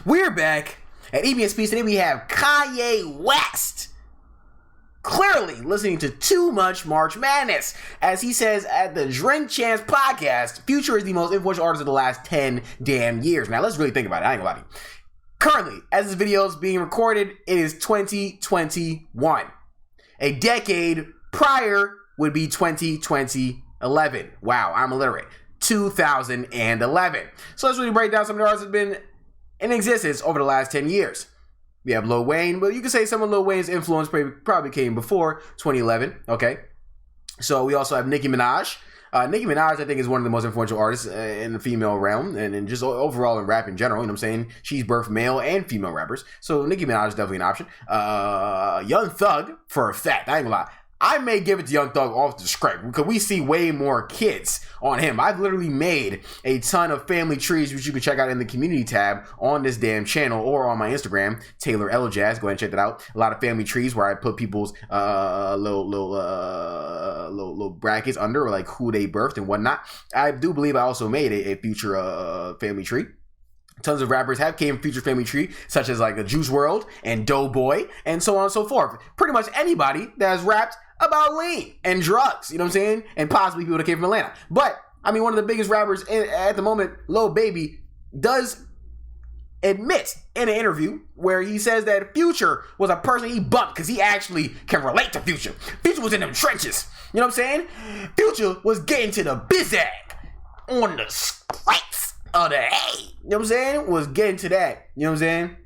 We're back at EBNTV. Today we have Kanye West clearly listening to too much March Madness. As he says at the Drink Champs podcast, Future is the most influential artist of the last 10 damn years. Now, let's really think about it. I ain't gonna lie to you. Currently, as this video is being recorded, it is 2021. A decade prior would be 2011. Wow, I'm illiterate. 2011. So let's really break down some of the artists that have been in existence over the last 10 years. We have Lil Wayne, but you could say some of Lil Wayne's influence probably came before 2011, okay? So we also have Nicki Minaj. Nicki Minaj, I think, is one of the most influential artists in the female realm and just overall in rap in general, you know what I'm saying? She's birthed male and female rappers, so Nicki Minaj is definitely an option. Young Thug, for a fact, I ain't gonna lie. I may give it to Young Thug off the script because we see way more kids on him. I've literally made a ton of family trees, which you can check out in the community tab on this damn channel or on my Instagram, Taylor Elajas. Go ahead and check that out. A lot of family trees where I put people's little brackets under, or like who they birthed and whatnot. I do believe I also made a Future family tree. Tons of rappers have came from Future family tree, such as like the Juice WRLD and Doughboy and so on and so forth. Pretty much anybody that has rapped about lean and drugs, you know what I'm saying? And possibly people that came from Atlanta. But, I mean, one of the biggest rappers at the moment, Lil Baby, does admit in an interview where he says that Future was a person he bumped because he actually can relate to Future. Future was in them trenches, you know what I'm saying? Future was getting to the bizzag on the stripes of the A, you know what I'm saying? Was getting to that, you know what I'm saying?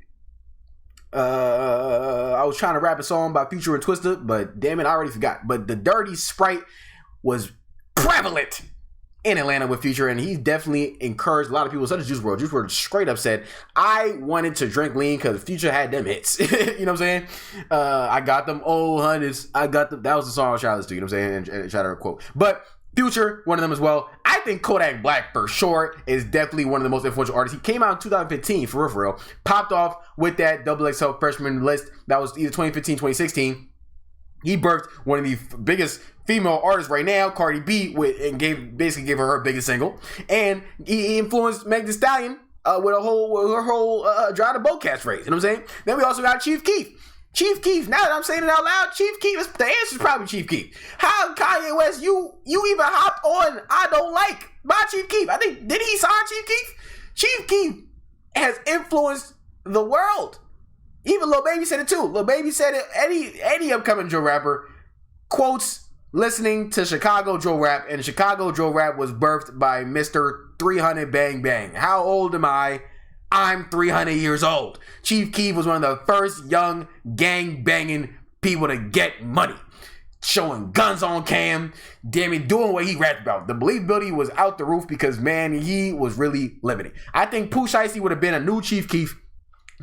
I was trying to rap a song by Future and Twista, but damn it, I already forgot. But the Dirty Sprite was prevalent in Atlanta with Future, and he definitely encouraged a lot of people, such as Juice WRLD. Juice WRLD straight up said, I wanted to drink lean because Future had them hits. You know what I'm saying? I got them old hundreds. I got them. That was the song I was trying to listen to, you know what I'm saying? And try to quote. But Future, one of them as well. I think Kodak Black, for sure, is definitely one of the most influential artists. He came out in 2015, for real. Popped off with that XXL freshman list. That was either 2015, 2016. He birthed one of the biggest female artists right now, Cardi B, basically gave her her biggest single. And he influenced Meg Thee Stallion with her whole Dry the Boat catchphrase. You know what I'm saying? Then we also got Chief Keef. Chief Keef, now that I'm saying it out loud, Chief Keef, the answer is probably Chief Keef. How, Kanye West, you even hopped on I Don't Like by Chief Keef? I think, did he sign Chief Keef? Chief Keef has influenced the world. Even Lil Baby said it too. Lil Baby said it, any upcoming drill rapper quotes listening to Chicago drill rap, and Chicago drill rap was birthed by Mr. 300 Bang Bang. How old am I? I'm 300 years old. Chief Keef was one of the first young gang banging people to get money. Showing guns on cam, damn it, doing what he rapped about. The believability was out the roof because, man, he was really living it. I think Pooh Shiesty would have been a new Chief Keef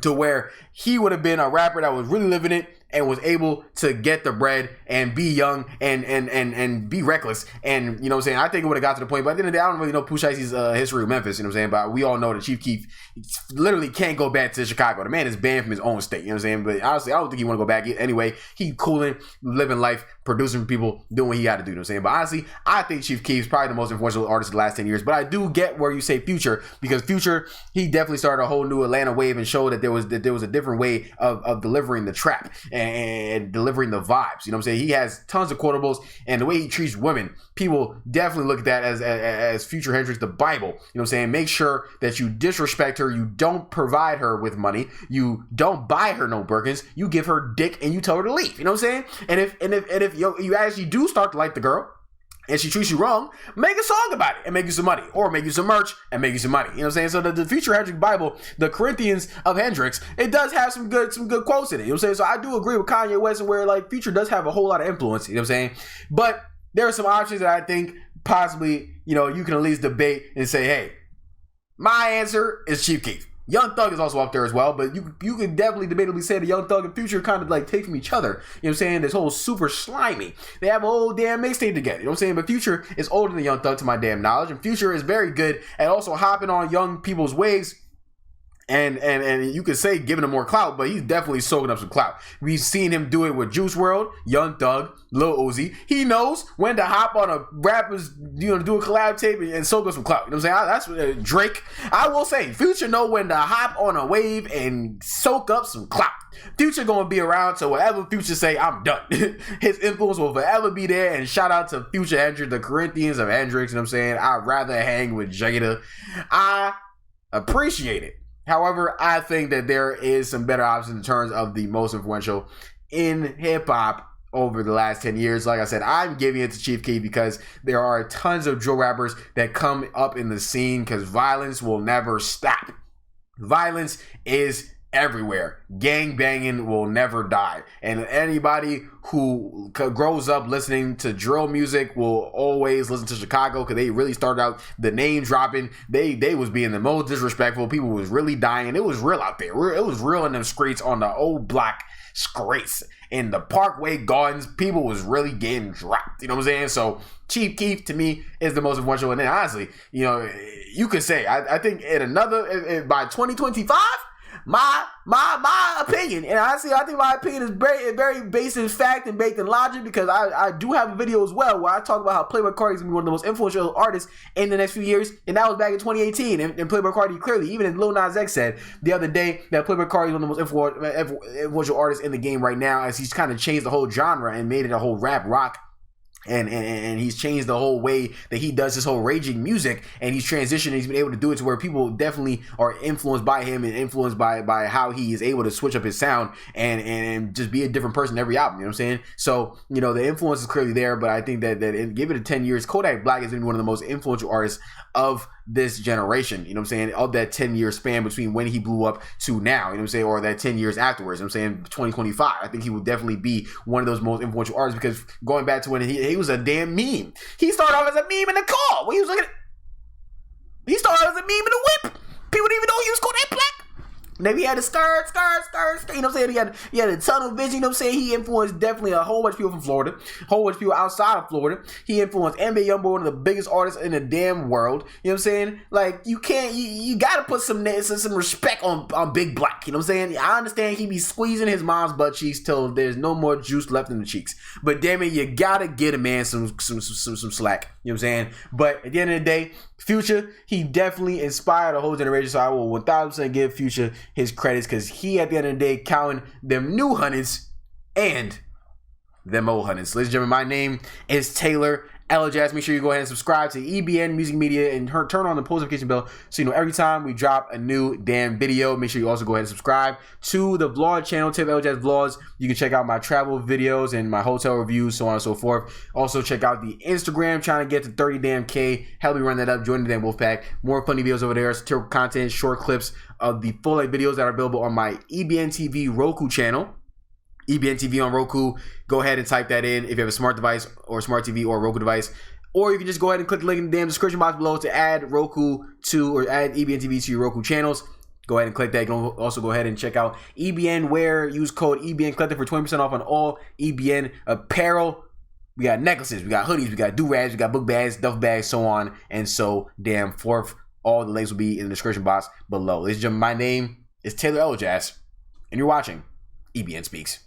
to where he would have been a rapper that was really living it and was able to get the bread and be young and be reckless. And, you know what I'm saying? I think it would have got to the point, but at the end of the day, I don't really know Pooh Shiesty's history with Memphis, you know what I'm saying? But we all know that Chief Keef literally can't go back to Chicago. The man is banned from his own state, you know what I'm saying? But honestly, I don't think he want to go back anyway. He cooling, living life, producing for people, doing what he got to do, you know what I'm saying? But honestly, I think Chief Keef's probably the most influential artist of the last 10 years. But I do get where you say Future, because Future, he definitely started a whole new Atlanta wave and showed that there was a different way of delivering the trap and delivering the vibes. You know what I'm saying? He has tons of quotables, and the way he treats women, people definitely look at that as Future Hendrix, the Bible. You know what I'm saying? Make sure that you disrespect her. You don't provide her with money. You don't buy her no Birkins. You give her dick and you tell her to leave. You know what I'm saying? And if you actually do start to like the girl, and she treats you wrong, make a song about it and make you some money, or make you some merch and make you some money. You know what I'm saying? So the Future Hendrix Bible, the Corinthians of Hendrix, it does have some good quotes in it. You know what I'm saying? So I do agree with Kanye West, and where like Future does have a whole lot of influence. You know what I'm saying? But there are some options that I think possibly, you know, you can at least debate and say, hey, my answer is Chief Keef. Young Thug is also up there as well, but you could definitely debatably say that Young Thug and Future kind of like take from each other. You know what I'm saying? This whole super slimy. They have a whole damn mixtape together. You know what I'm saying? But Future is older than Young Thug to my damn knowledge, and Future is very good at also hopping on young people's waves And you could say giving him more clout, but he's definitely soaking up some clout. We've seen him do it with Juice WRLD, Young Thug, Lil Uzi. He knows when to hop on a rapper's, do a collab tape and soak up some clout. You know what I'm saying? That's Drake. I will say, Future know when to hop on a wave and soak up some clout. Future gonna be around, so whatever Future say, I'm done. His influence will forever be there. And shout out to Future Hendrix, the Corinthians of Hendrix. You know what I'm saying? I'd rather hang with Jada. I appreciate it. However, I think that there is some better options in terms of the most influential in hip-hop over the last 10 years. Like I said, I'm giving it to Chief Keef because there are tons of drill rappers that come up in the scene because violence will never stop. Violence is everywhere. Gang banging will never die. And anybody who grows up listening to drill music will always listen to Chicago because they really started out the name dropping. They was being the most disrespectful. People was really dying. It was real out there. It was real in them streets on the old block streets. In the Parkway Gardens, people was really getting dropped. You know what I'm saying? So Chief Keef to me is the most influential. And then honestly, you could say, I think by 2025, my opinion, and honestly, I think my opinion is very based in fact and baked in logic because I do have a video as well where I talk about how Playboi Carti is going to be one of the most influential artists in the next few years, and that was back in 2018. And Playboi Carti clearly, even as Lil Nas X said the other day, that Playboi Carti is one of the most influential artists in the game right now, as he's kind of changed the whole genre and made it a whole rap rock. And he's changed the whole way that he does his whole raging music, and he's transitioned. He's been able to do it to where people definitely are influenced by him and influenced by how he is able to switch up his sound and just be a different person every album. You know what I'm saying? So the influence is clearly there, but I think that give it 10 years, Kodak Black is one of the most influential artists of this generation. You know what I'm saying? Of that 10-year span between when he blew up to now. You know what I'm saying? Or that 10 years afterwards. You know what I'm saying? 2025. I think he will definitely be one of those most influential artists because going back to when he was a damn meme. He started off as a meme in the car. When he was looking at, he started off as a meme in the whip. People didn't even know he was Kodak Black. Maybe he had a skirt, you know what I'm saying? He had a tunnel vision, you know what I'm saying? He influenced definitely a whole bunch of people from Florida, a whole bunch of people outside of Florida. He influenced NBA YoungBoy, one of the biggest artists in the damn world. You know what I'm saying? Like, you gotta put some respect on Big Black, you know what I'm saying? I understand he be squeezing his mom's butt cheeks till there's no more juice left in the cheeks. But damn it, you gotta get a man some slack, you know what I'm saying? But at the end of the day, Future, he definitely inspired a whole generation, so I will 1000% give Future his credits because he, at the end of the day, counting them new hundreds and them old hundreds. Ladies and gentlemen, my name is Taylor Elajas. Make sure you go ahead and subscribe to EBN Music Media and turn on the post notification bell so you know every time we drop a new damn video. Make sure you also go ahead and subscribe to the vlog channel, Taylor Elajas Vlogs. You can check out my travel videos and my hotel reviews, so on and so forth. Also check out the Instagram, trying to get to 30 damn K. Help me run that up. Join the damn Wolfpack. More funny videos over there, satirical content, short clips of the full length videos that are available on my EBNTV Roku channel. EBNTV on Roku. Go ahead and type that in if you have a smart device or smart TV or Roku device. Or you can just go ahead and click the link in the damn description box below to add Roku to, or add EBNTV to your Roku channels. Go ahead and click that. You can also go ahead and check out EBN Wear. Use code EBN Collective for 20% off on all EBN apparel. We got necklaces, we got hoodies, we got do-rags, we got book bags, duffel bags, so on and so damn forth. All the links will be in the description box below. Ladies and gentlemen, my name is Taylor Elajas, and you're watching EBN Speaks.